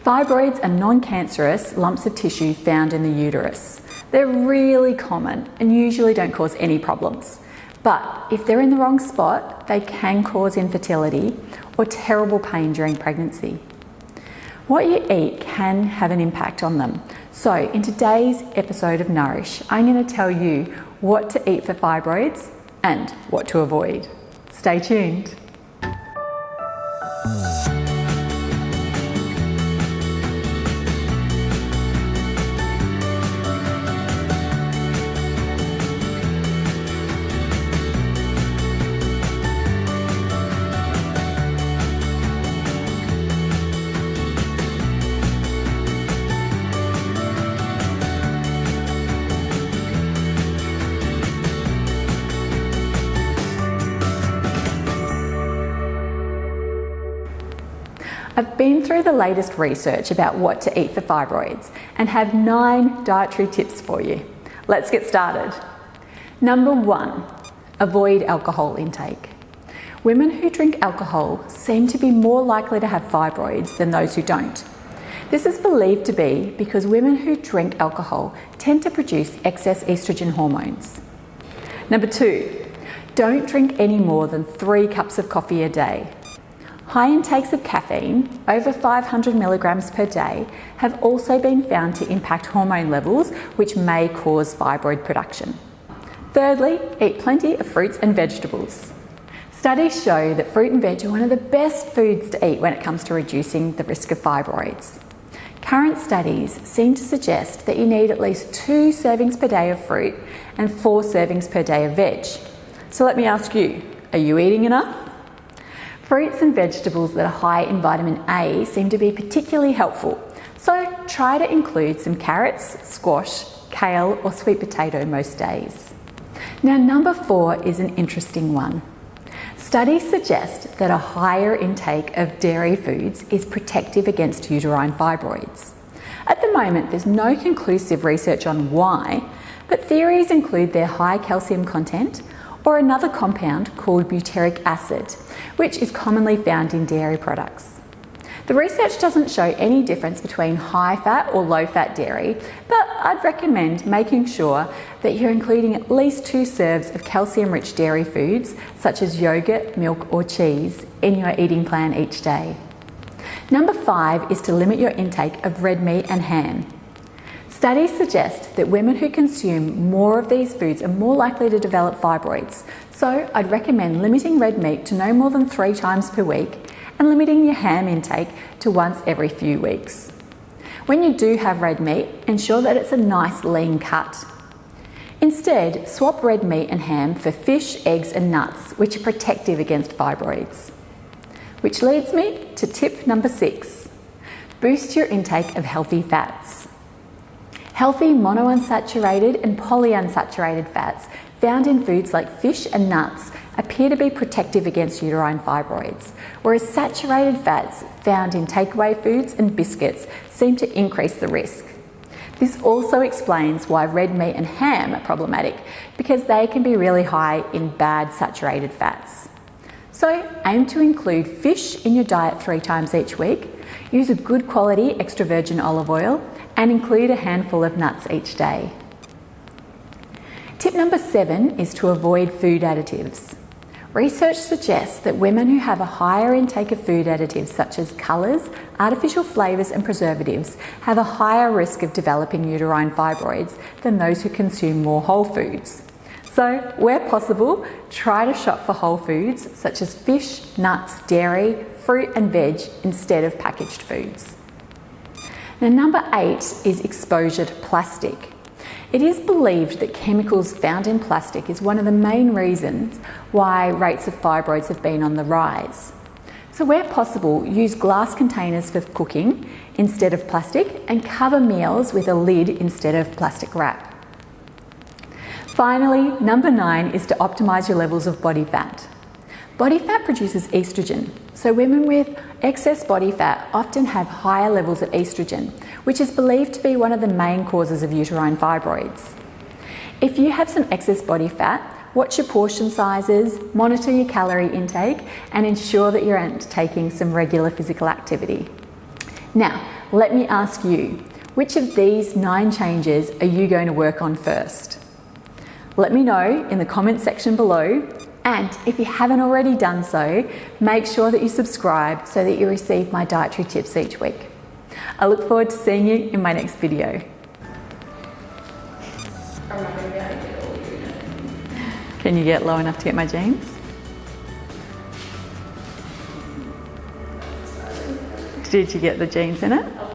Fibroids are non-cancerous lumps of tissue found in the uterus. They're really common and usually don't cause any problems. But if they're in the wrong spot, they can cause infertility or terrible pain during pregnancy. What you eat can have an impact on them. So in today's episode of Nourish, I'm going to tell you what to eat for fibroids and what to avoid. Stay tuned. I've been through the latest research about what to eat for fibroids and have 9 dietary tips for you. Let's get started. Number 1, avoid alcohol intake. Women who drink alcohol seem to be more likely to have fibroids than those who don't. This is believed to be because women who drink alcohol tend to produce excess estrogen hormones. Number 2, don't drink any more than 3 cups of coffee a day. High intakes of caffeine, over 500 milligrams per day, have also been found to impact hormone levels, which may cause fibroid production. Thirdly, eat plenty of fruits and vegetables. Studies show that fruit and veg are one of the best foods to eat when it comes to reducing the risk of fibroids. Current studies seem to suggest that you need at least 2 servings per day of fruit and 4 servings per day of veg. So let me ask you, are you eating enough? Fruits and vegetables that are high in vitamin A seem to be particularly helpful, so try to include some carrots, squash, kale or sweet potato most days. Now number 4 is an interesting one. Studies suggest that a higher intake of dairy foods is protective against uterine fibroids. At the moment there's no conclusive research on why, but theories include their high calcium content or another compound called butyric acid, which is commonly found in dairy products. The research doesn't show any difference between high-fat or low-fat dairy, but I'd recommend making sure that you're including at least 2 serves of calcium-rich dairy foods, such as yogurt, milk or cheese, in your eating plan each day. Number 5 is to limit your intake of red meat and ham. Studies suggest that women who consume more of these foods are more likely to develop fibroids, so I'd recommend limiting red meat to no more than 3 times per week and limiting your ham intake to once every few weeks. When you do have red meat, ensure that it's a nice lean cut. Instead, swap red meat and ham for fish, eggs and nuts, which are protective against fibroids. Which leads me to tip number 6. Boost your intake of healthy fats. Healthy monounsaturated and polyunsaturated fats found in foods like fish and nuts appear to be protective against uterine fibroids, whereas saturated fats found in takeaway foods and biscuits seem to increase the risk. This also explains why red meat and ham are problematic, because they can be really high in bad saturated fats. So aim to include fish in your diet 3 times each week, use a good quality extra virgin olive oil, and include a handful of nuts each day. Tip number 7 is to avoid food additives. Research suggests that women who have a higher intake of food additives such as colours, artificial flavours and preservatives have a higher risk of developing uterine fibroids than those who consume more whole foods. So, where possible, try to shop for whole foods such as fish, nuts, dairy, fruit and veg instead of packaged foods. Now number 8 is exposure to plastic. It is believed that chemicals found in plastic is one of the main reasons why rates of fibroids have been on the rise. So where possible, use glass containers for cooking instead of plastic and cover meals with a lid instead of plastic wrap. Finally, number 9 is to optimise your levels of body fat. Body fat produces estrogen, so women with excess body fat often have higher levels of estrogen, which is believed to be one of the main causes of uterine fibroids. If you have some excess body fat, watch your portion sizes, monitor your calorie intake, and ensure that you're undertaking some regular physical activity. Now, Let me ask you, which of these 9 changes are you going to work on first? Let me know in the comment section below, and if you haven't already done so, make sure that you subscribe so that you receive my dietary tips each week. I look forward to seeing you in my next video. I'm not going to be able to get all of you. Can you get low enough to get my jeans? Did you get the jeans in it?